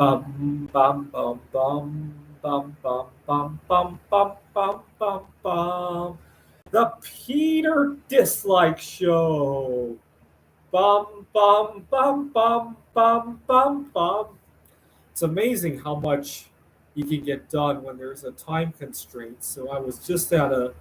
Bum bum bum bum bum bum bum bum bum bum bum bum. The Peter Dislike Show. Bum bum bum bum bum bum bum. It's amazing how much you can get done when there's a time constraint. So I was just at a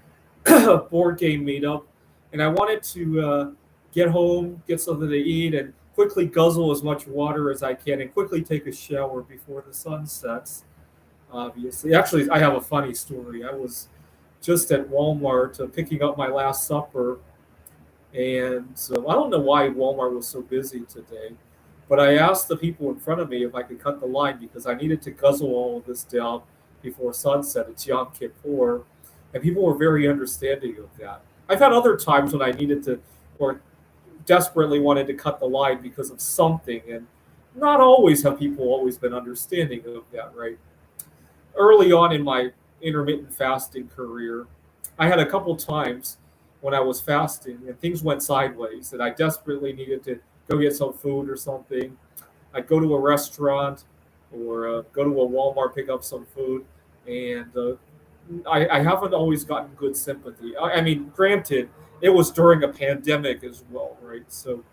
board game meetup, and I wanted to get home, get something to eat, and quickly guzzle as much water as I can, and quickly take a shower before the sun sets. Obviously, actually, I have a funny story. I was just at Walmart picking up my last supper, and so I don't know why Walmart was so busy today, but I asked the people in front of me if I could cut the line because I needed to guzzle all of this down before sunset. It's Yom Kippur, and people were very understanding of that. I've had other times when I needed to, or desperately wanted to cut the line because of something, and not always have people always been understanding of that, right? Early on in my intermittent fasting career, I had a couple times when I was fasting and things went sideways and I desperately needed to go get some food or something. I'd go to a restaurant or go to a Walmart, pick up some food, and I haven't always gotten good sympathy. I mean, granted, it was during a pandemic as well, right? So,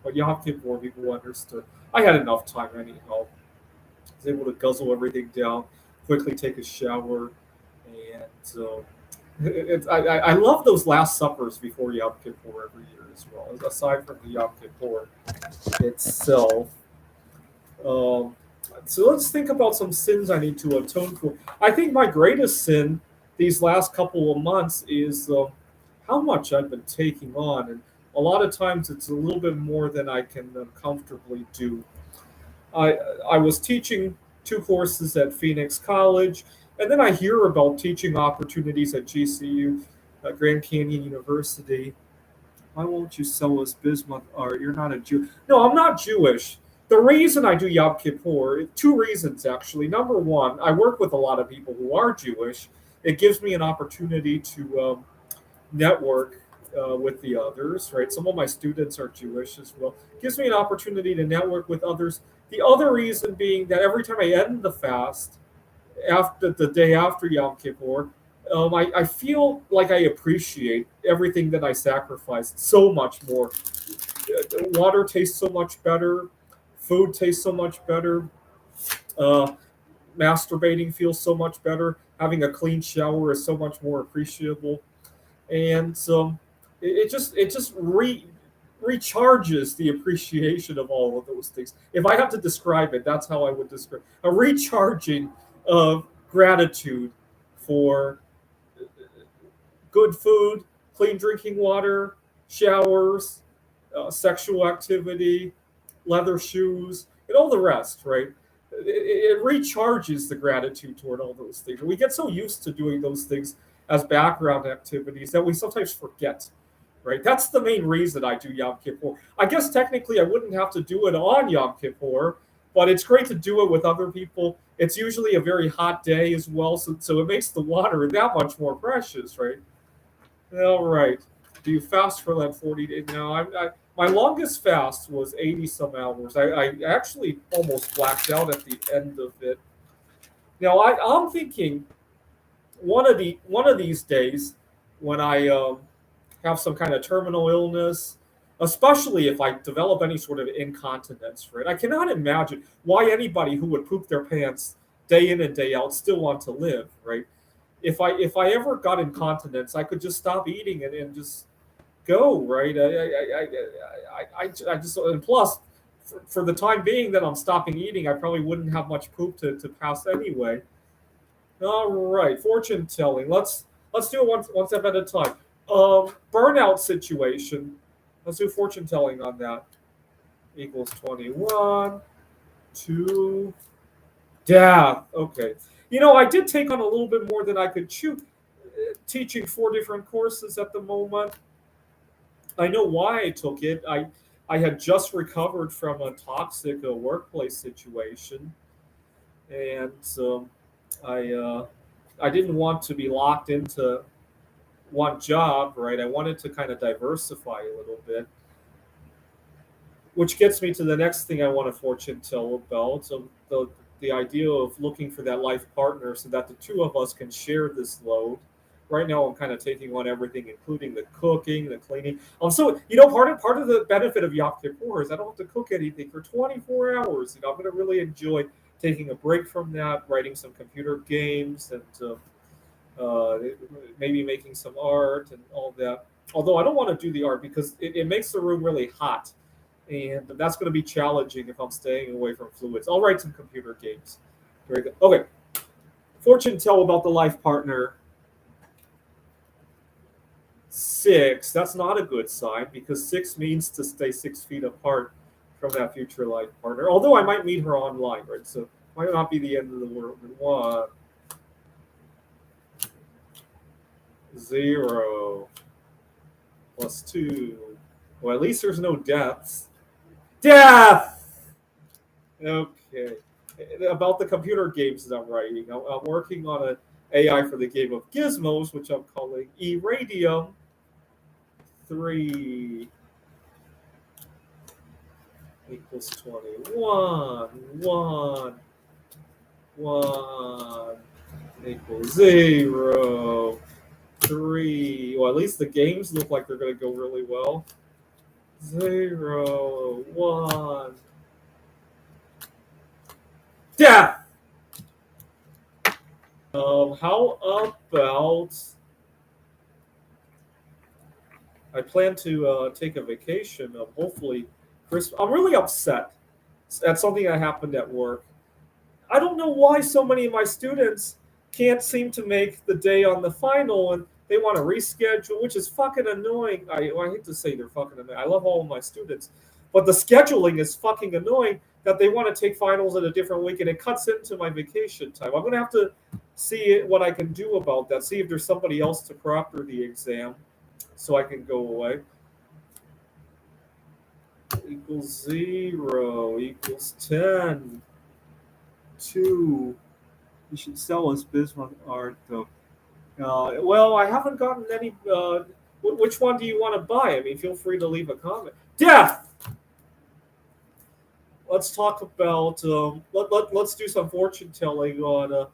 but Yom Kippur, people understood. I had enough time anyhow. I was able to guzzle everything down, quickly take a shower, and I love those Last Suppers before Yom Kippur every year as well. Aside from the Yom Kippur itself, um, so let's think about some sins I need to atone for. I think my greatest sin these last couple of months is how much I've been taking on, and a lot of times it's a little bit more than I can comfortably do. I I was teaching two courses at Phoenix College, and then I hear about teaching opportunities at GCU, Grand Canyon University. Why won't you sell us bismuth art? You're not a Jew. No, I'm not Jewish. The reason I do Yom Kippur, two reasons actually. Number one, I work with a lot of people who are Jewish. It gives me an opportunity to network with the others, right? Some of my students are Jewish as well. Gives me an opportunity to network with others. The other reason being that every time I end the fast, after the day after Yom Kippur, I feel like I appreciate everything that I sacrificed so much more. Water tastes so much better, food tastes so much better, uh, masturbating feels so much better, having a clean shower is so much more appreciable, and it just recharges the appreciation of all of those things. If I have to describe it, that's how I would describe a recharging of gratitude for good food, clean drinking water, showers, sexual activity, leather shoes, and all the rest, right? It recharges the gratitude toward all those things. We get so used to doing those things as background activities that we sometimes forget, right? That's the main reason I do Yom Kippur. I guess technically I wouldn't have to do it on Yom Kippur, but it's great to do it with other people. It's usually a very hot day as well, so it makes the water that much more precious, right? All right. Do you fast for that 40 days? No, my longest fast was 80 some hours. I actually almost blacked out at the end of it. Now I'm thinking one of these days when I have some kind of terminal illness, especially if I develop any sort of incontinence, right? I cannot imagine why anybody who would poop their pants day in and day out still want to live, right? If I ever got incontinence, I could just stop eating and just go, right? I just, and plus, for the time being that I'm stopping eating, I probably wouldn't have much poop to pass anyway. All right, fortune telling. Let's do it one step at a time. Burnout situation. Let's do fortune telling on that. Equals 21, 2, death. Okay. I did take on a little bit more than I could chew. Teaching four different courses at the moment. I know why I took it. I had just recovered from a toxic workplace situation, and I I didn't want to be locked into one job, right? I wanted to kind of diversify a little bit, which gets me to the next thing I want to fortune tell about. So the idea of looking for that life partner so that the two of us can share this load. Right now, I'm kind of taking on everything, including the cooking, the cleaning. So part of the benefit of Yom Kippur is I don't have to cook anything for 24 hours. I'm going to really enjoy taking a break from that, writing some computer games, and uh, maybe making some art and all that. Although I don't want to do the art because it makes the room really hot, and that's going to be challenging if I'm staying away from fluids. I'll write some computer games. Very good. Okay, fortune tell about the life partner. 6. That's not a good sign because 6 means to stay 6 feet apart from that future life partner. Although I might meet her online, right? So might not be the end of the world. 1, 0, plus 2. Well, at least there's no deaths. Death! Okay. About the computer games that I'm writing, I'm working on an AI for the game of Gizmos, which I'm calling Iradium 3 equals 21. 1 equals 0. 3. Well, at least the games look like they're going to go really well. 0, 1. Death! How about I plan to take a vacation. Hopefully, Christmas. I'm really upset at something that happened at work. I don't know why so many of my students can't seem to make the day on the final, and they want to reschedule, which is fucking annoying. I hate to say they're fucking annoying. I love all of my students, but the scheduling is fucking annoying. That they want to take finals at a different week, and it cuts into my vacation time. I'm gonna have to see what I can do about that. See if there's somebody else to proctor the exam, so I can go away. Equals 0 equals 10. 2. You should sell us Bismarck art, though. Well, I haven't gotten any. Which one do you want to buy? I mean, feel free to leave a comment. Death! Let's talk about. Let's do some fortune telling on.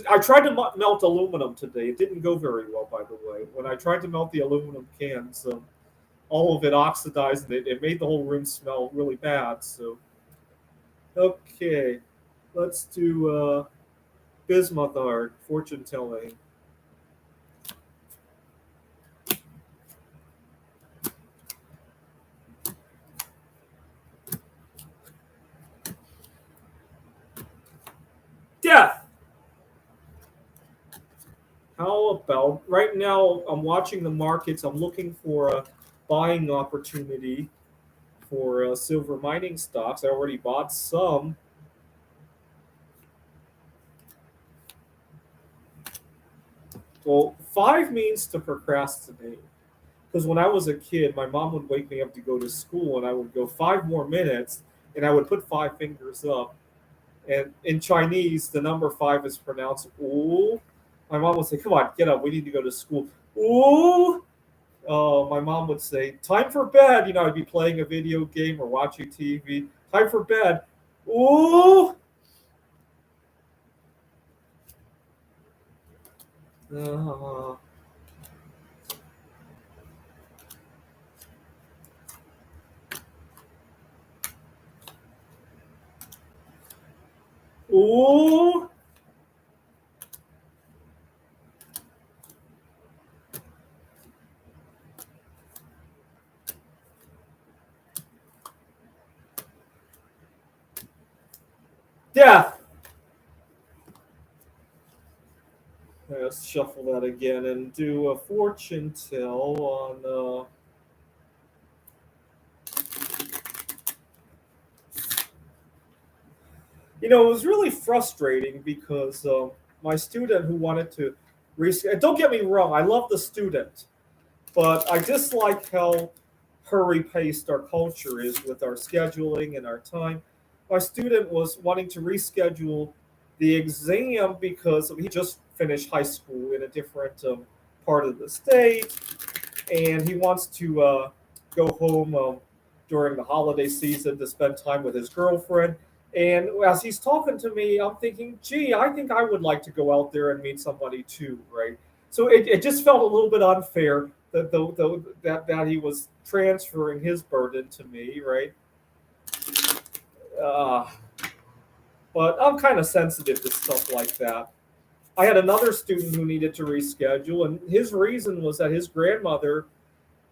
I tried to melt aluminum today. It didn't go very well, by the way. When I tried to melt the aluminum cans, all of it oxidized, and it made the whole room smell really bad. So, okay, let's do bismuth art, fortune telling. Death! How about right now? I'm watching the markets. I'm looking for a buying opportunity for silver mining stocks. I already bought some. Well, 5 means to procrastinate. Because when I was a kid, my mom would wake me up to go to school, and I would go 5 more minutes, and I would put 5 fingers up. And in Chinese, the number 5 is pronounced "ooh." My mom would say, "Come on, get up. We need to go to school." Ooh. My mom would say, "Time for bed." I'd be playing a video game or watching TV. Time for bed. Ooh. Uh, ooh. Death. Let's shuffle that again and do a fortune tell on. It was really frustrating because my student who wanted to reschedule. Don't get me wrong, I love the student, but I dislike how hurry paced our culture is with our scheduling and our time. My student was wanting to reschedule the exam because he just finished high school in a different part of the state, and he wants to go home during the holiday season to spend time with his girlfriend. And as he's talking to me, I'm thinking, gee, I think I would like to go out there and meet somebody too, right? So it just felt a little bit unfair that he was transferring his burden to me, right? Uh, but I'm kind of sensitive to stuff like that. I had another student who needed to reschedule, and his reason was that his grandmother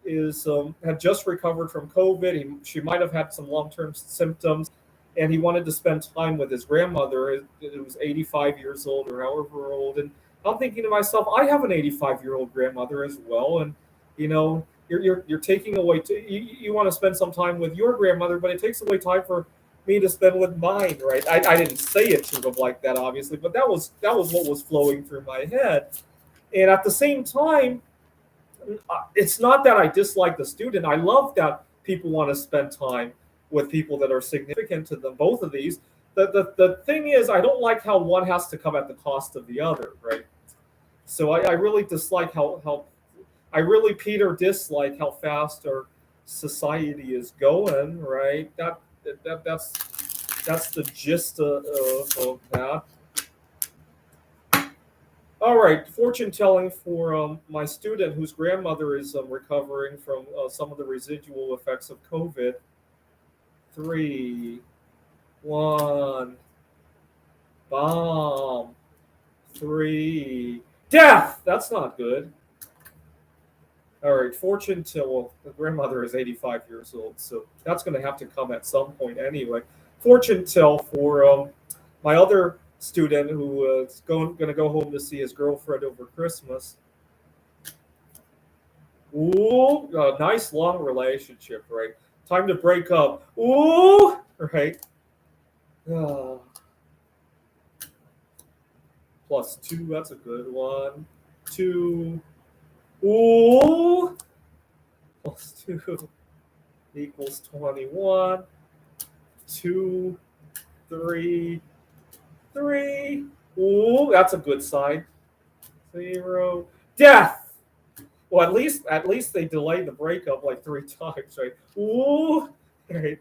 is had just recovered from COVID. She might have had some long term symptoms, and he wanted to spend time with his grandmother, who was 85 years old or however old. And I'm thinking to myself, I have an 85-year-old grandmother as well, and you're taking away. You want to spend some time with your grandmother, but it takes away time for me to spend with mine, right? I didn't say it to him like that, obviously, but that was what was flowing through my head. And at the same time, it's not that I dislike the student. I love that people want to spend time with people that are significant to them. Both of these. The thing is, I don't like how one has to come at the cost of the other, right? So I really dislike how I really, Peter, dislike how fast our society is going, right? That's the gist of that. All right, fortune telling for my student whose grandmother is recovering from some of the residual effects of COVID. Three, one, bomb, three, death. That's not good. All right, fortune tell. Well, the grandmother is 85 years old, so that's going to have to come at some point anyway. Fortune tell for my other student who is going to go home to see his girlfriend over Christmas. Ooh, a nice long relationship, right? Time to break up. Ooh, right? Uh, +2, that's a good one. Two. Ooh, +2 equals 21. Two, three, three. Ooh, that's a good sign. Zero. Death. Well, at least they delayed the breakup like 3 times, right? Ooh, right.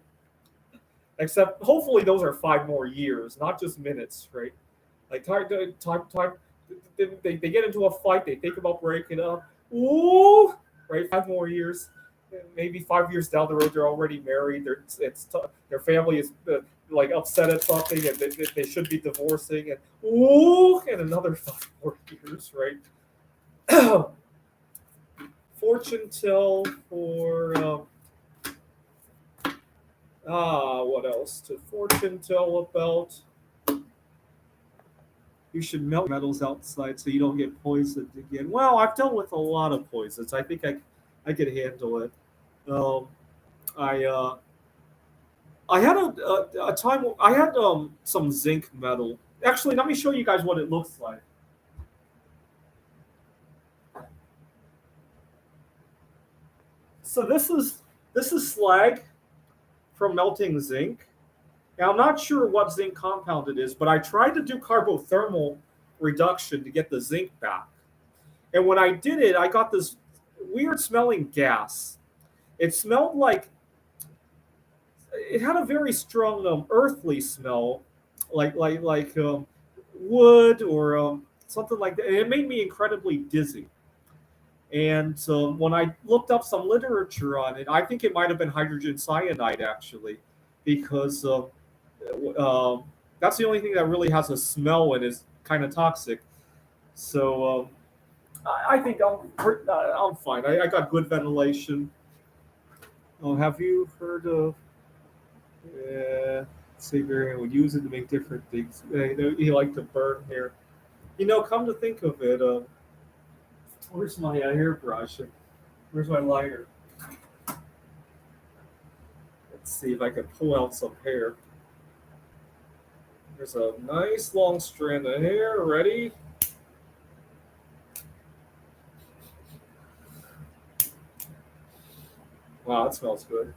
Except hopefully those are 5 more years, not just minutes, right? Like time. They get into a fight. They think about breaking up. Ooh, right? 5 more years. Maybe 5 years down the road, they're already married. Their family is like upset at something, and they should be divorcing. And ooh, and another 5 more years, right? Fortune tell for what else to fortune tell about? You should melt metals outside so you don't get poisoned again. Well, I've dealt with a lot of poisons. I think I could handle it. Um, I I had a time I had some zinc metal. Actually, let me show you guys what it looks like. So this is slag from melting zinc. Now, I'm not sure what zinc compound it is, but I tried to do carbothermal reduction to get the zinc back. And when I did it, I got this weird smelling gas. It smelled like it had a very strong earthly smell, like wood or something like that. And it made me incredibly dizzy. And so when I looked up some literature on it, I think it might have been hydrogen cyanide actually, because um, that's the only thing that really has a smell and is kind of toxic. So I think I'm fine. I got good ventilation. Have you heard of? Saber would use it to make different things. He liked to burn hair. Come to think of it, where's my hairbrush? Where's my lighter? Let's see if I can pull out some hair. There's a nice long strand of hair. Ready? Wow, that smells good.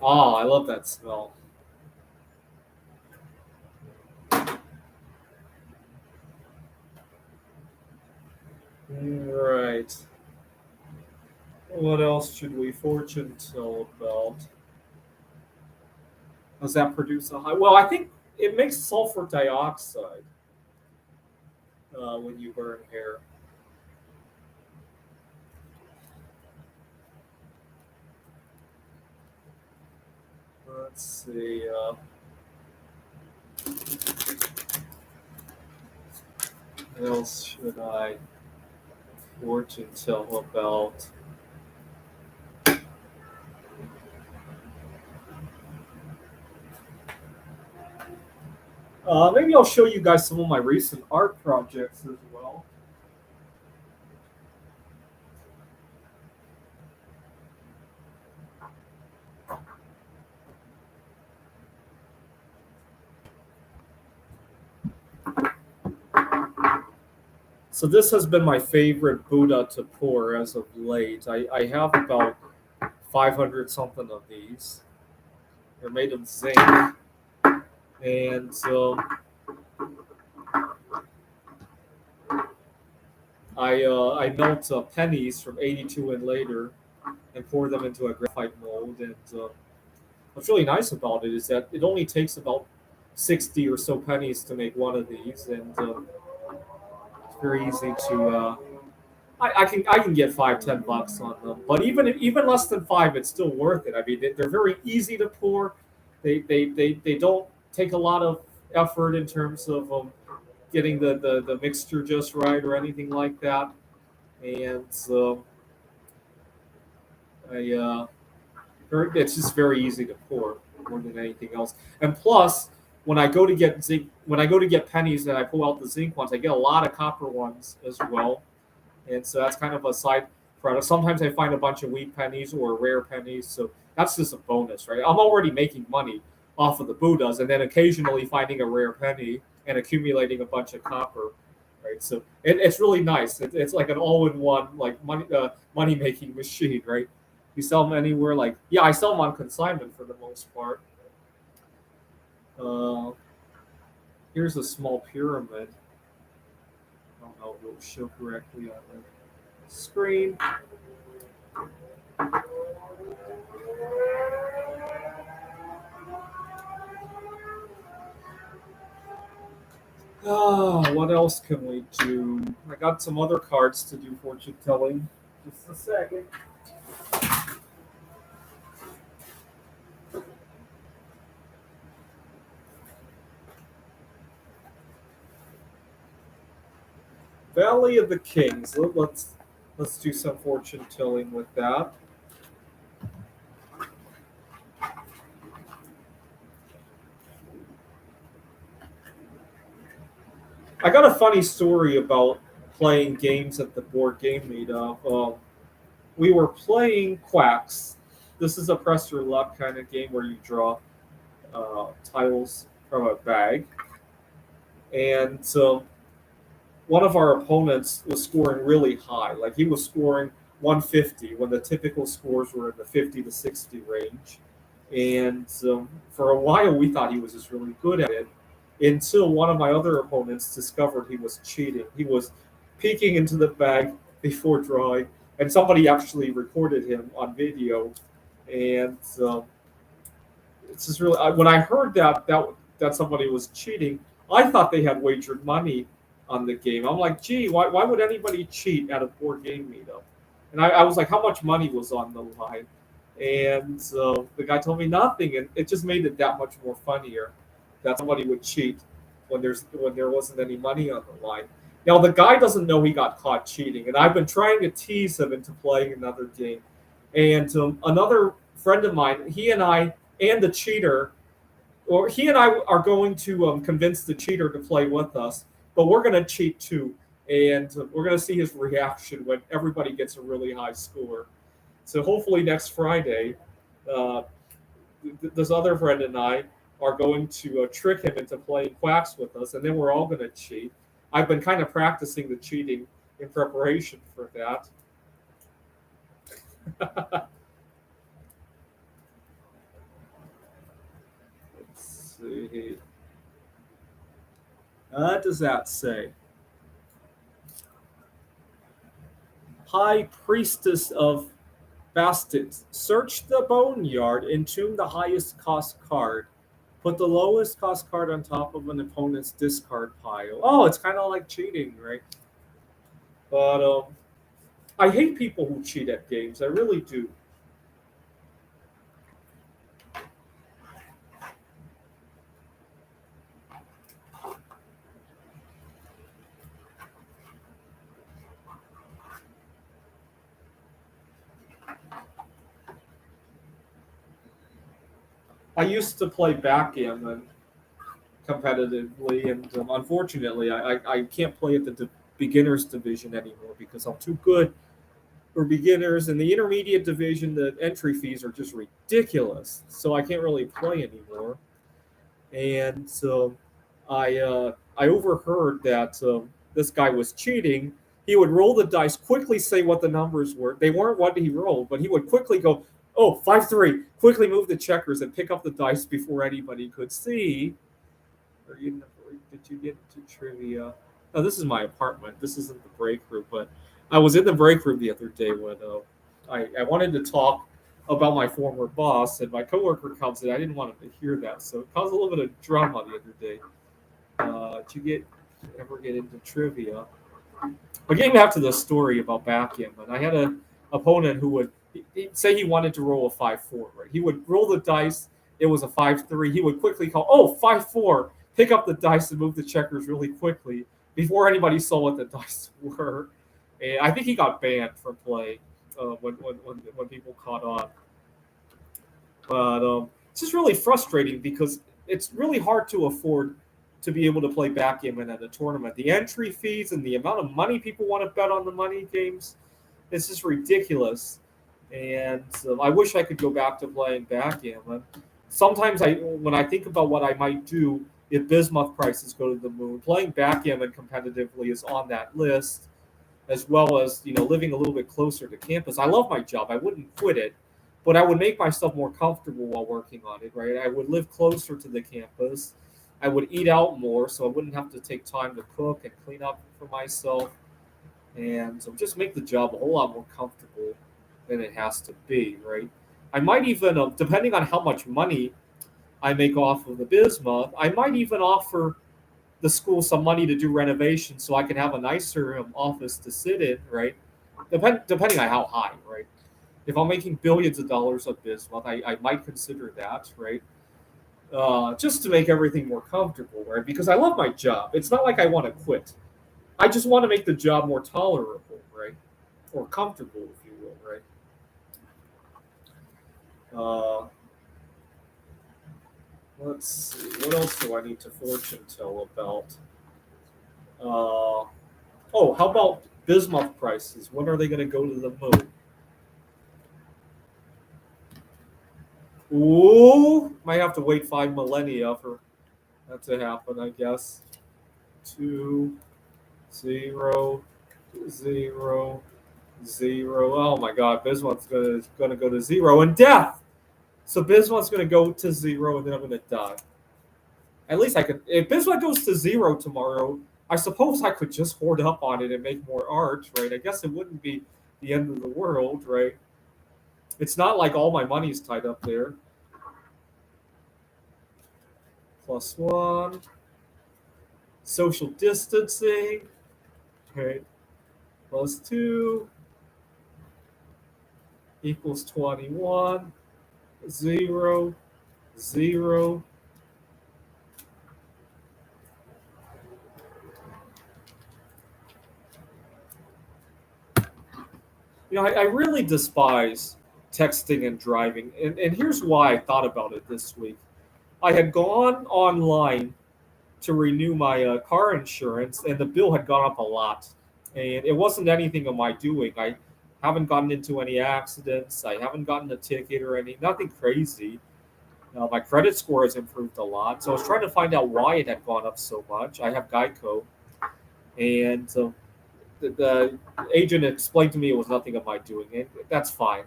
Ah, I love that smell. Right. What else should we fortune tell about? Does that produce a high? Well, I think it makes sulfur dioxide when you burn hair. Let's see. What else should I fortune tell about? Maybe I'll show you guys some of my recent art projects as well. So this has been my favorite Buddha to pour as of late. I have about 500 something of these. They're made of zinc, and I melt pennies from 82 and later and pour them into a graphite mold. And what's really nice about it is that it only takes about 60 or so pennies to make one of these, and it's very easy to. I can get 5-10 bucks on them, but even less than five, it's still worth it. I mean, they're very easy to pour. They don't take a lot of effort in terms of getting the mixture just right or anything like that. And I it's just very easy to pour more than anything else. And plus, when I go to get pennies and I pull out the zinc ones, I get a lot of copper ones as well. And so that's kind of a side product. Sometimes I find a bunch of wheat pennies or rare pennies, so that's just a bonus, right? I'm already making money off of the Buddhas, and then occasionally finding a rare penny and accumulating a bunch of copper, right? So it's really nice. It's like an all-in-one like money making machine, right? You sell them anywhere, like yeah, I sell them on consignment for the most part. Uh, Here's a small pyramid. I don't know if it will show correctly on the screen. What else can we do? I got some other cards to do fortune telling. Just a second. Valley of the Kings. Let's do some fortune telling with that. I got a funny story about playing games at the board game meetup. We were playing Quacks. This is a press your luck kind of game where you draw tiles from a bag, and one of our opponents was scoring really high. Like he was scoring 150 when the typical scores were in the 50 to 60 range. And for a while, we thought he was just really good at it until one of my other opponents discovered he was cheating. He was peeking into the bag before drawing, and somebody actually recorded him on video. And it's just really when I heard that somebody was cheating, I thought they had wagered money on the game. I'm like, gee, why would anybody cheat at a board game meetup? And I was like, how much money was on the line? And so the guy told me nothing, and it just made it that much more funnier that somebody would cheat when there wasn't any money on the line. Now the guy doesn't know he got caught cheating, and I've been trying to tease him into playing another game. And another friend of mine, he and I and the cheater, or he and I are going to convince the cheater to play with us, but we're going to cheat too, and we're going to see his reaction when everybody gets a really high score. So hopefully next Friday, uh, this other friend and I are going to trick him into playing quacks with us, and then we're all going to cheat. I've been kind of practicing the cheating in preparation for that. Let's see. What does that say? High Priestess of Bastards. Search the boneyard, entomb the highest cost card. Put the lowest cost card on top of an opponent's discard pile. Oh, it's kind of like cheating, right? But I hate people who cheat at games. I really do. I used to play backgammon competitively, and unfortunately, I can't play at the beginners division anymore because I'm too good for beginners. In the intermediate division, the entry fees are just ridiculous, so I can't really play anymore. And so I overheard that this guy was cheating. He would roll the dice, quickly say what the numbers were. They weren't what he rolled, but he would quickly go, "Oh, 5-3." Quickly move the checkers and pick up the dice before anybody could see. Did you get to trivia? Oh, this is my apartment. This isn't the break room, but I was in the break room the other day when I wanted to talk about my former boss, and my coworker comes in. I didn't want him to hear that, so it caused a little bit of drama the other day. Did you ever get into trivia? But getting back to the story about backgammon, I had a opponent who would he'd say he wanted to roll a 5-4. Right? He would roll the dice. It was a 5-3. He would quickly call, "Oh, 5-4." Pick up the dice and move the checkers really quickly before anybody saw what the dice were. And I think he got banned from playing when people caught on. But it's just really frustrating because it's really hard to afford to be able to play backgammon at a tournament. The entry fees and the amount of money people want to bet on the money games, it's just ridiculous. And I wish I could go back to playing backgammon. Sometimes when I think about what I might do if bismuth prices go to the moon, playing backgammon competitively is on that list, as well as living a little bit closer to campus. I love my job. I wouldn't quit it, but I would make myself more comfortable while working on it. Right? I would live closer to the campus. I would eat out more, so I wouldn't have to take time to cook and clean up for myself, and so just make the job a whole lot more comfortable than it has to be. Right? I might even, depending on how much money I make off of the bismuth, I might even offer the school some money to do renovations so I can have a nicer office to sit in, right? Depending on how high, right? If I'm making billions of dollars of bismuth, I might consider that, right? Just to make everything more comfortable, right? Because I love my job. It's not like I want to quit. I just want to make the job more tolerable, right? Or comfortable, if you will, right? Uh, let's see. What else do I need to fortune tell about? How about bismuth prices? When are they going to go to the moon? Ooh, might have to wait 5 millennia for that to happen, I guess. 2, 0, 0, 0. Oh my God, bismuth's gonna go to zero and death. So bismuth's gonna go to zero, and then I'm gonna die. At least I could. If bismuth goes to zero tomorrow, I suppose I could just hoard up on it and make more art, right? I guess it wouldn't be the end of the world, right? It's not like all my money's tied up there. +1. Social distancing. Right. +2 equals 21. 0, 0. I really despise texting and driving. And here's why I thought about it this week. I had gone online to renew my car insurance, and the bill had gone up a lot. And it wasn't anything of my doing. I haven't gotten into any accidents. I haven't gotten a ticket or nothing crazy. My credit score has improved a lot. So I was trying to find out why it had gone up so much. I have Geico, and the agent explained to me it was nothing of my doing. And that's fine.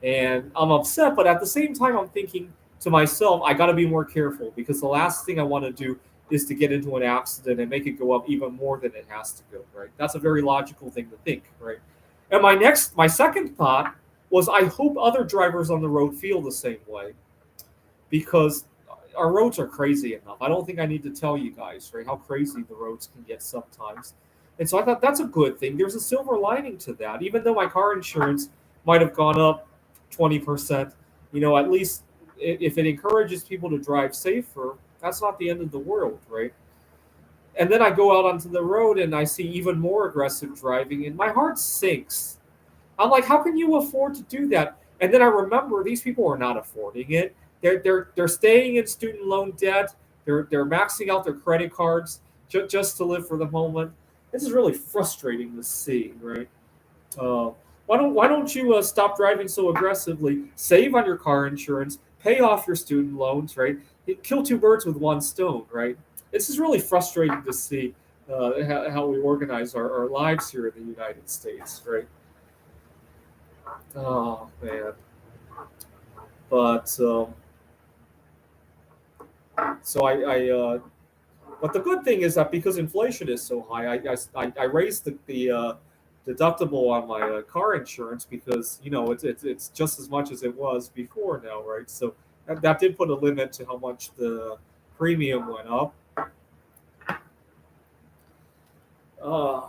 And I'm upset, but at the same time, I'm thinking to myself, I got to be more careful because the last thing I want to do is to get into an accident and make it go up even more than it has to go, right? That's a very logical thing to think, right? And my second thought was, I hope other drivers on the road feel the same way, because our roads are crazy enough. I don't think I need to tell you guys, right, how crazy the roads can get sometimes. And so I thought that's a good thing. There's a silver lining to that. Even though my car insurance might have gone up 20%, at least if it encourages people to drive safer, that's not the end of the world, right? And then I go out onto the road and I see even more aggressive driving, and my heart sinks. I'm like, how can you afford to do that? And then I remember these people are not affording it. They're staying in student loan debt. They're maxing out their credit cards just to live for the moment. This is really frustrating to see, right? Uh, why don't you stop driving so aggressively? Save on your car insurance, pay off your student loans, right? Kill two birds with one stone, right? This is really frustrating to see how we organize our lives here in the United States, right? Oh man, but so but the good thing is that because inflation is so high, I raised the deductible on my car insurance, because it's just as much as it was before now, right? So that did put a limit to how much the premium went up.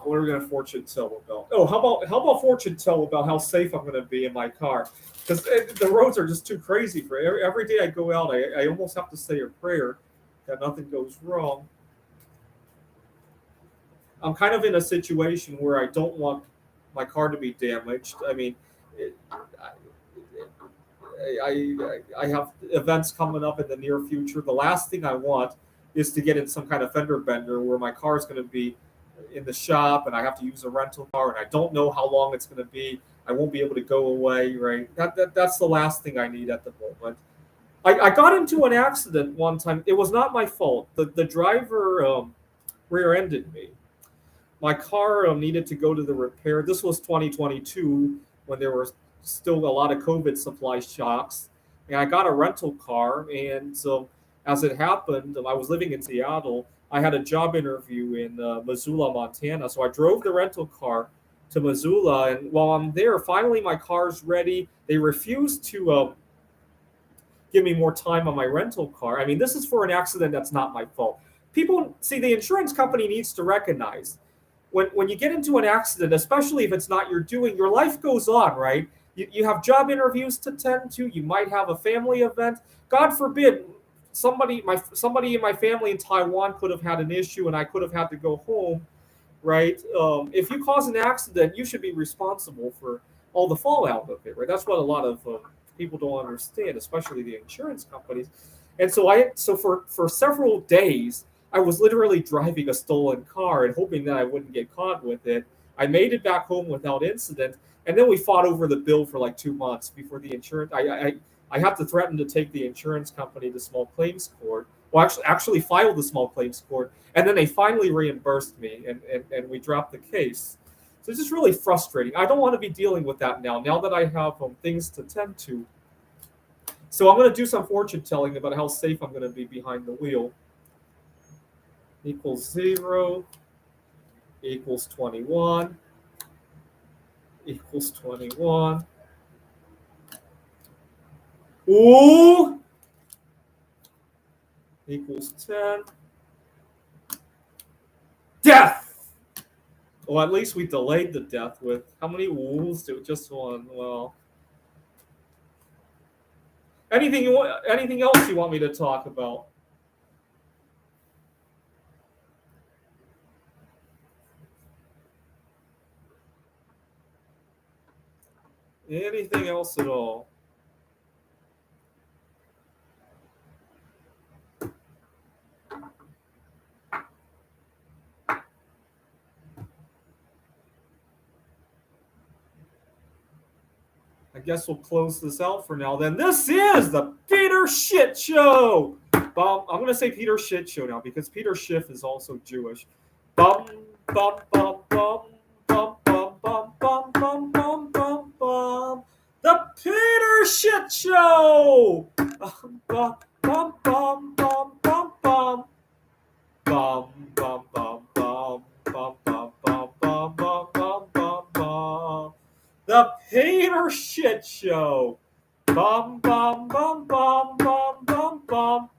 What are we gonna fortune tell about? Oh, how about fortune tell about how safe I'm gonna be in my car? Because the roads are just too crazy for every day I go out. I almost have to say a prayer that nothing goes wrong. I'm kind of in a situation where I don't want my car to be damaged. I mean, it, I have events coming up in the near future. The last thing I want is to get in some kind of fender bender where my car is going to be in the shop and I have to use a rental car and I don't know how long it's going to be. I won't be able to go away, right? That's the last thing I need at the moment. I got into an accident one time. It was not my fault. The driver rear-ended me. My car needed to go to the repair. This was 2022 when there were still a lot of COVID supply shocks. And I got a rental car. And so, as it happened, I was living in Seattle. I had a job interview in Missoula, Montana. So I drove the rental car to Missoula. And while I'm there, finally my car's ready. They refused to give me more time on my rental car. I mean, this is for an accident that's not my fault. People see, the insurance company needs to recognize when you get into an accident, especially if it's not your doing, your life goes on, right? You have job interviews to tend to. You might have a family event. God forbid, somebody in my family in Taiwan could have had an issue, and I could have had to go home, right? If you cause an accident, you should be responsible for all the fallout of it, right? That's what a lot of people don't understand, especially the insurance companies. And so for several days, I was literally driving a stolen car and hoping that I wouldn't get caught with it. I made it back home without incident, and then we fought over the bill for like 2 months before the insurance. I had to threaten to take the insurance company to small claims court. Well, actually filed the small claims court, and then they finally reimbursed me, and we dropped the case. So it's just really frustrating. I don't want to be dealing with that now that I have things to tend to. So I'm going to do some fortune telling about how safe I'm going to be behind the wheel. Equals 0, equals 21, equals 21. Ooh! Equals 10. Death! Well, at least we delayed the death with how many oohs to just one? Well, anything else you want me to talk about? Anything else at all? I guess we'll close this out for now. Then this is the Peter Shit Show. I'm going to say Peter Shit Show now because Peter Schiff is also Jewish. Bum bum bum bum bum bum bum bum bum bum bum bum. The Peter Shit Show. Bum bum bum bum bum bum bum bum bum bum bum bum bum bum bum bum bum bum. The Pain or Shit Show. Bum, bum, bum, bum, bum, bum, bum.